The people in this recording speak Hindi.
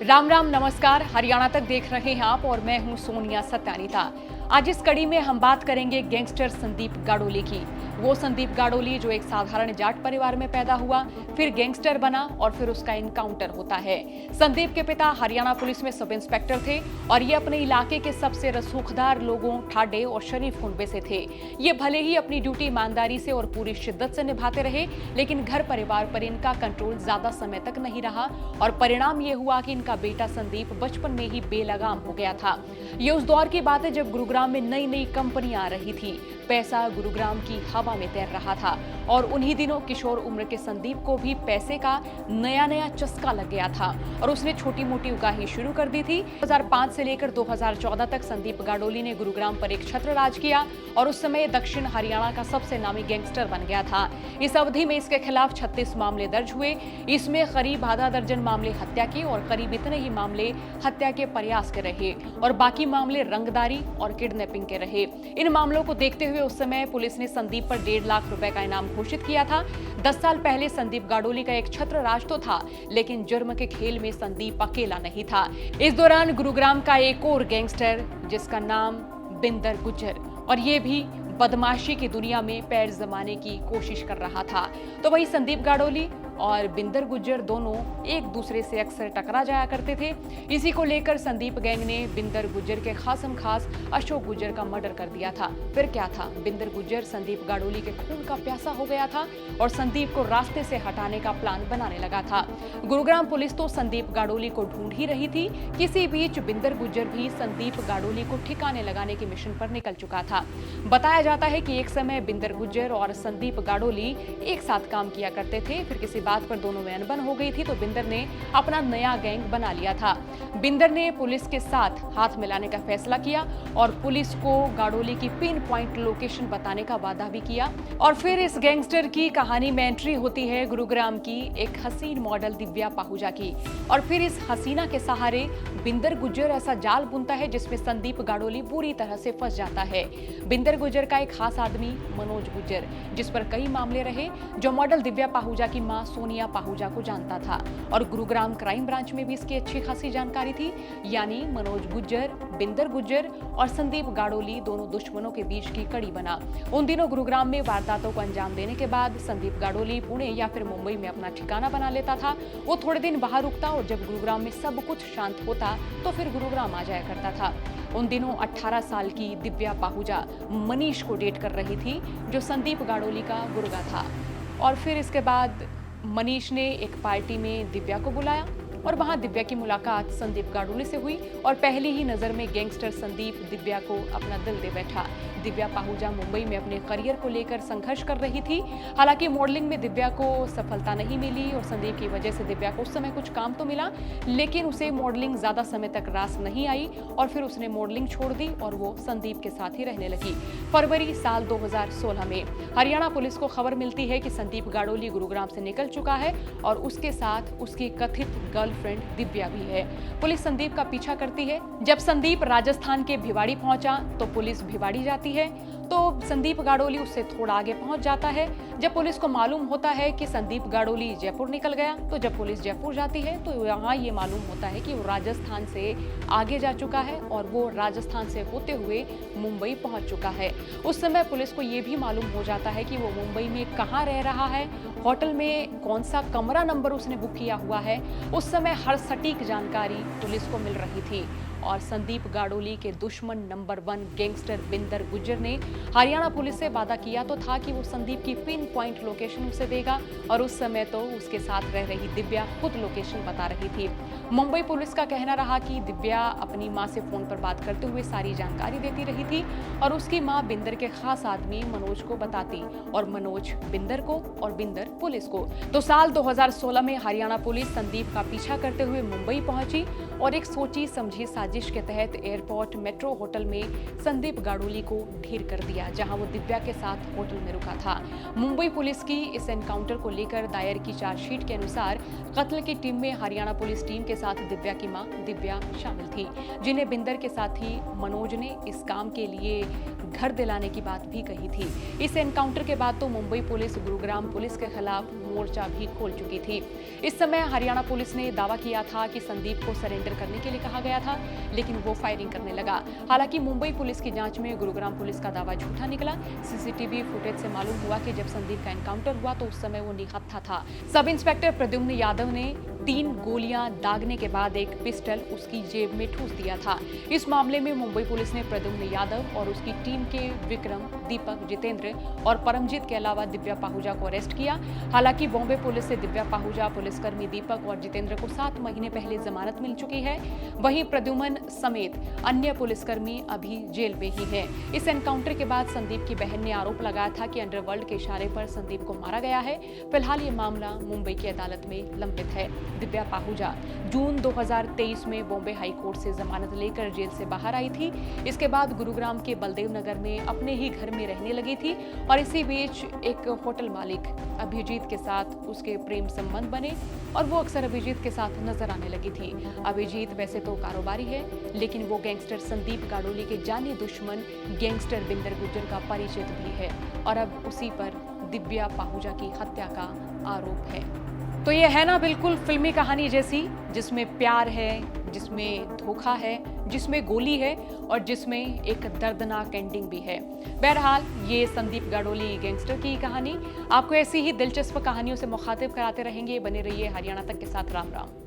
राम राम नमस्कार। हरियाणा तक देख रहे हैं आप और मैं हूं सोनिया सत्यानीता। आज इस कड़ी में हम बात करेंगे गैंगस्टर संदीप गाड़ोली की। वो संदीप गाड़ोली जो एक साधारण जाट परिवार में पैदा हुआ, फिर गैंगस्टर बना और फिर उसका इनकाउंटर होता है। संदीप के पिता हरियाणा पुलिस में सब इंस्पेक्टर थे और ये अपने इलाके के सबसे रसूखदार लोगों, ठाडे और शरीफ कुनबे से थे। ये भले ही अपनी ड्यूटी ईमानदारी से और पूरी शिद्दत से निभाते रहे, लेकिन घर परिवार पर इनका कंट्रोल ज्यादा समय तक नहीं रहा और परिणाम ये हुआ कि इनका बेटा संदीप बचपन में ही बेलगाम हो गया था। ये उस दौर की बात है जब गुरुग्राम में नई नई कंपनियां आ रही थी। पैसा गुरुग्राम की हवा में तैर रहा था और उन्हीं दिनों किशोर उम्र के संदीप को भी पैसे का नया नया चस्का लग गया था और उसने छोटी मोटी उगाही शुरू कर दी थी। 2005 से लेकर 2014 तक संदीप गाड़ोली ने गुरुग्राम पर एक छत्र राज किया और उस समय दक्षिण हरियाणा का सबसे नामी गैंगस्टर बन गया था। इस अवधि में इसके खिलाफ 36 मामले दर्ज हुए। इसमें करीब आधा दर्जन मामले हत्या के और करीब इतने ही मामले हत्या के प्रयास के रहे और बाकी मामले रंगदारी और किडनैपिंग के रहे। इन मामलों को देखते हुए उस समय पुलिस ने संदीप पर 1.5 लाख रुपए का इनाम घोषित किया था। 10 साल पहले संदीप गाड़ोली का एक छत्र राज तो था, लेकिन जुर्म के खेल में संदीप अकेला नहीं था। इस दौरान गुरुग्राम का एक और गैंगस्टर जिसका नाम बिंदर गुज्जर, और ये भी बदमाशी की दुनिया में पैर जमाने की कोशिश कर रहा था। तो वही संदीप गाड़ोली और बिंदर गुज्जर दोनों एक दूसरे से अक्सर टकरा जाया करते थे। इसी को लेकर संदीप गैंग ने बिंदर गुज्जर के खासम खास अशोक गुज्जर का मर्डर कर दिया था। फिर क्या था, बिंदर गुज्जर संदीप गाड़ोली के खून का प्यासा हो गया था और संदीप को रास्ते से हटाने का प्लान बनाने लगा था। गुरुग्राम पुलिस तो संदीप गाड़ोली को ढूंढ ही रही थी। किसी बीच बिंदर गुज्जर भी संदीप गाड़ोली को ठिकाने लगाने के मिशन पर निकल चुका था। बताया जाता है कि एक समय बिंदर गुज्जर और संदीप गाड़ोली एक साथ काम किया करते थे। फिर किसी बात पर दोनों में अनबन हो गई थी तो बिंदर ने अपना नया गैंग बना लिया था। बिंदर ने पुलिस के साथ हाथ मिलाने का फैसला किया और पुलिस को गाड़ोली की पिन पॉइंट लोकेशन बताने का वादा भी किया। और फिर इस गैंगस्टर की कहानी में एंट्री होती है गुरुग्राम की एक हसीन मॉडल दिव्या पाहुजा की। और फिर इस हसीना के सहारे बिंदर गुज्जर ऐसा जाल बुनता है जिसमें संदीप गाड़ोली बुरी तरह से फंस जाता है। बिंदर गुज्जर का एक खास आदमी मनोज गुज्जर, जिस पर कई मामले रहे, जो मॉडल दिव्या पाहुजा की मां सोनिया पाहुजा को जानता था और गुरुग्राम क्राइम ब्रांच में भी इसकी अच्छी खासी जानकारी थी। यानी मनोज गुज्जर, बिंदर गुज्जर और संदीप गाड़ोली दोनों दुश्मनों के बीच की कड़ी बना। उन दिनों गुरुग्राम में वारदातों को अंजाम देने के बाद संदीप गाड़ोली पुणे या फिर मुंबई में अपना ठिकाना बना लेता था। वो थोड़े दिन बाहर रुकता और जब गुरुग्राम में सब कुछ शांत होता तो फिर गुरुग्राम आ जाया करता था। उन दिनों 18 साल की दिव्या पाहुजा मनीष को डेट कर रही थी, जो संदीप गाड़ोली का गुर्गा था। और फिर इसके बाद मनीष ने एक पार्टी में दिव्या को बुलाया और वहां दिव्या की मुलाकात संदीप गाड़ोली से हुई और पहली ही नजर में गैंगस्टर संदीप दिव्या को अपना दिल दे बैठा। दिव्या पाहुजा मुंबई में अपने करियर को लेकर संघर्ष कर रही थी। हालांकि मॉडलिंग में दिव्या को सफलता नहीं मिली और संदीप की वजह से दिव्या को उस समय कुछ काम तो मिला, लेकिन उसे मॉडलिंग ज्यादा समय तक रास नहीं आई और फिर उसने मॉडलिंग छोड़ दी और वो संदीप के साथ ही रहने लगी। फरवरी साल 2016 में हरियाणा पुलिस को खबर मिलती है कि संदीप गाड़ोली गुरुग्राम से निकल चुका है और उसके साथ उसकी कथित गर्लफ्रेंड दिव्या भी है। पुलिस संदीप का पीछा करती है। जब संदीप राजस्थान के भिवाड़ी पहुंचा तो पुलिस भिवाड़ी जाती है, तो संदीप गाड़ोली उससे थोड़ा आगे पहुंच जाता है। जब पुलिस को मालूम होता है कि संदीप गाड़ोली जयपुर निकल गया, तो जब पुलिस जयपुर जाती है तो यहाँ ये मालूम होता है कि वो राजस्थान से आगे जा चुका है और वो राजस्थान से होते हुए मुंबई पहुंच चुका है। उस समय पुलिस को ये भी मालूम हो जाता है कि वो मुंबई में कहाँ रह रहा है, होटल में कौन सा कमरा नंबर उसने बुक किया हुआ है। उस समय हर सटीक जानकारी पुलिस को मिल रही थी और संदीप गाड़ोली के दुश्मन नंबर 1 गैंगस्टर बिंदर गुज्जर ने हरियाणा पुलिस से वादा किया तो था कि वो संदीप की पिन पॉइंट लोकेशन उसे देगा और उस समय तो उसके साथ रह रही दिव्या खुद लोकेशन बता रही थी। मुंबई पुलिस का कहना रहा कि दिव्या अपनी मां से फोन पर बात करते हुए सारी जानकारी देती रही थी और उसकी मां बिंदर के खास आदमी मनोज को बताती और मनोज बिंदर को और बिंदर पुलिस को। तो साल 2016 में हरियाणा पुलिस संदीप का पीछा करते हुए मुंबई पहुंची और एक सोची समझी साजिश के तहत एयरपोर्ट मेट्रो होटल में संदीप गाड़ोली को ढेर कर दिया, जहां वो दिव्या के साथ होटल में रुका था। मुंबई पुलिस की इस एनकाउंटर को लेकर दायर की चार्जशीट के अनुसार कत्ल की टीम में हरियाणा पुलिस टीम के साथ दिव्या की मां दिव्या शामिल थी, जिन्हें बिंदर के साथ ही मनोज ने इस काम के लिए घर दिलाने की बात भी कही थी। इस एनकाउंटर के बाद तो मुंबई पुलिस गुरुग्राम पुलिस के खिलाफ मोर्चा भी खोल चुकी थी। इस समय हरियाणा पुलिस ने दावा किया था कि संदीप को सरेंडर करने के लिए कहा गया था, लेकिन वो फायरिंग करने लगा। हालांकि मुंबई पुलिस की जांच में गुरुग्राम पुलिस का दावा झूठा निकला। सीसीटीवी फुटेज से मालूम हुआ कि जब संदीप का एनकाउंटर हुआ तो उस समय वो निहत्था था। सब इंस्पेक्टर प्रद्युम्न यादव ने 3 गोलियां दागने के बाद एक पिस्टल उसकी जेब में ठूस दिया था। इस मामले में मुंबई पुलिस ने प्रद्युम्न यादव और उसकी टीम के विक्रम, दीपक, जितेंद्र और परमजीत के अलावा दिव्या पाहुजा को अरेस्ट किया। हालांकि बॉम्बे पुलिस से दिव्या पाहुजा, पुलिसकर्मी दीपक और जितेंद्र को 7 महीने पहले जमानत मिल चुकी है। वहीं प्रद्युम्न समेत अन्य पुलिसकर्मी अभी जेल में ही है। इस एनकाउंटर के बाद संदीप की बहन ने आरोप लगाया था कि अंडरवर्ल्ड के इशारे पर संदीप को मारा गया है। फिलहाल ये मामला मुंबई की अदालत में लंबित है। दिव्या पाहुजा जून 2023 में बॉम्बे हाई कोर्ट से जमानत लेकर जेल से बाहर आई थी। इसके बाद गुरुग्राम के बलदेव नगर में अपने ही घर में रहने लगी थी और इसी बीच एक होटल मालिक अभिजीत के साथ उसके प्रेम संबंध बने और वो अक्सर अभिजीत के साथ नजर आने लगी थी। अभिजीत वैसे तो कारोबारी है, लेकिन वो गैंगस्टर संदीप गाडोली के जानी दुश्मन गैंगस्टर बिंदर गुज्जर का परिचित भी है और अब उसी पर दिव्या पाहुजा की हत्या का आरोप है। तो ये है ना बिल्कुल फिल्मी कहानी जैसी, जिसमें प्यार है, जिसमें धोखा है, जिसमें गोली है और जिसमें एक दर्दनाक एंडिंग भी है। बहरहाल ये संदीप गाडोली गैंगस्टर की कहानी। आपको ऐसी ही दिलचस्प कहानियों से मुखातिब कराते रहेंगे। बने रहिए हरियाणा तक के साथ। राम राम।